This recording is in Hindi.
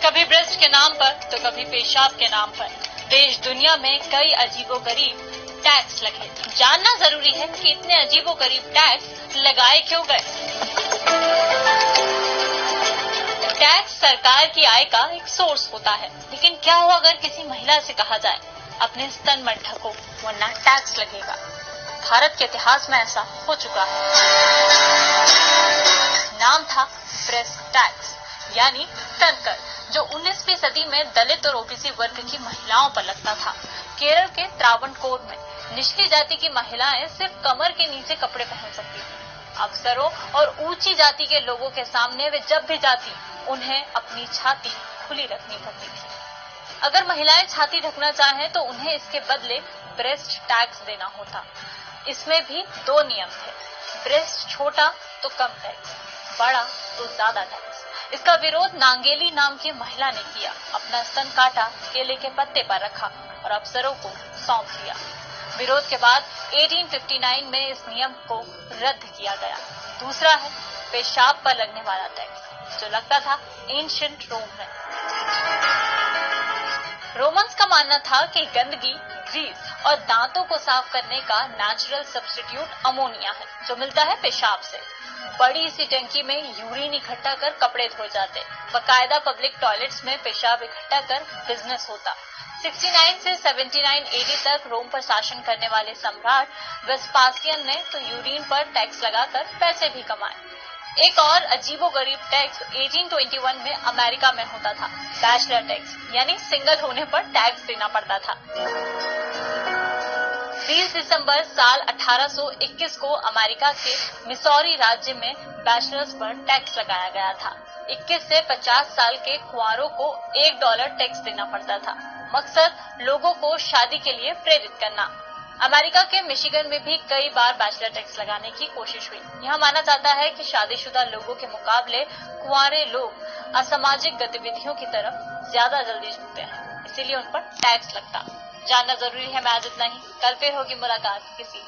कभी ब्रेस्ट के नाम पर तो कभी पेशाब के नाम पर देश दुनिया में कई अजीबोगरीब टैक्स लगे। जानना जरूरी है कि इतने अजीबोगरीब टैक्स लगाए क्यों गए। टैक्स सरकार की आय का एक सोर्स होता है, लेकिन क्या हो अगर किसी महिला से कहा जाए अपने स्तन मत ढको वरना टैक्स लगेगा। भारत के इतिहास में ऐसा हो चुका है। नाम था ब्रेस्ट टैक्स यानी स्तन कर, जो 19वीं सदी में दलित और ओबीसी वर्ग की महिलाओं पर लगता था। केरल के त्रावणकोर में निचली जाति की महिलाएं सिर्फ कमर के नीचे कपड़े पहन सकती थी। अफसरों और ऊंची जाति के लोगों के सामने वे जब भी जाती उन्हें अपनी छाती खुली रखनी पड़ती थी। अगर महिलाएं छाती ढकना चाहें तो उन्हें इसके बदले ब्रेस्ट टैक्स देना होता। इसमें भी दो नियम थे, ब्रेस्ट छोटा तो कम टैक्स, बड़ा तो ज्यादा टैक्स। इसका विरोध नांगेली नाम की महिला ने किया। अपना स्तन काटा, केले के पत्ते पर रखा और अफसरों को सौंप दिया। विरोध के बाद 1859 में इस नियम को रद्द किया गया। दूसरा है पेशाब पर लगने वाला टैक्स, जो लगता था एंशिएंट रोम में। रोमन्स का मानना था कि गंदगी, ग्रीस और दांतों को साफ करने का नेचुरल सब्स्टिट्यूट अमोनिया है, जो मिलता है पेशाब से। बड़ी सी टंकी में यूरिन इकट्ठा कर कपड़े धोए जाते। बाकायदा पब्लिक टॉयलेट्स में पेशाब इकट्ठा कर बिजनेस होता। 69 से 79 एडी तक रोम पर शासन करने वाले सम्राट वेस्पासियन ने तो यूरिन पर टैक्स लगाकर पैसे भी कमाए। एक और अजीबोगरीब टैक्स 1821 में अमेरिका में होता था, बैचलर टैक्स, यानी सिंगल होने पर टैक्स देना पड़ता था। 20 दिसंबर साल 1821 को अमेरिका के मिसौरी राज्य में बैचलर्स पर टैक्स लगाया गया था। 21 से 50 साल के कुंवारों को $1 टैक्स देना पड़ता था। मकसद लोगों को शादी के लिए प्रेरित करना। अमेरिका के मिशिगन में भी कई बार बैचलर टैक्स लगाने की कोशिश हुई। यहाँ माना जाता है कि शादीशुदा लोगों के मुकाबले कुंवारे लोग असामाजिक गतिविधियों की तरफ ज्यादा जल्दी झुकते हैं, इसीलिए उन पर टैक्स लगता। जानना जरूरी है। मैं आज इतना ही, कल फिर होगी मुलाकात किसी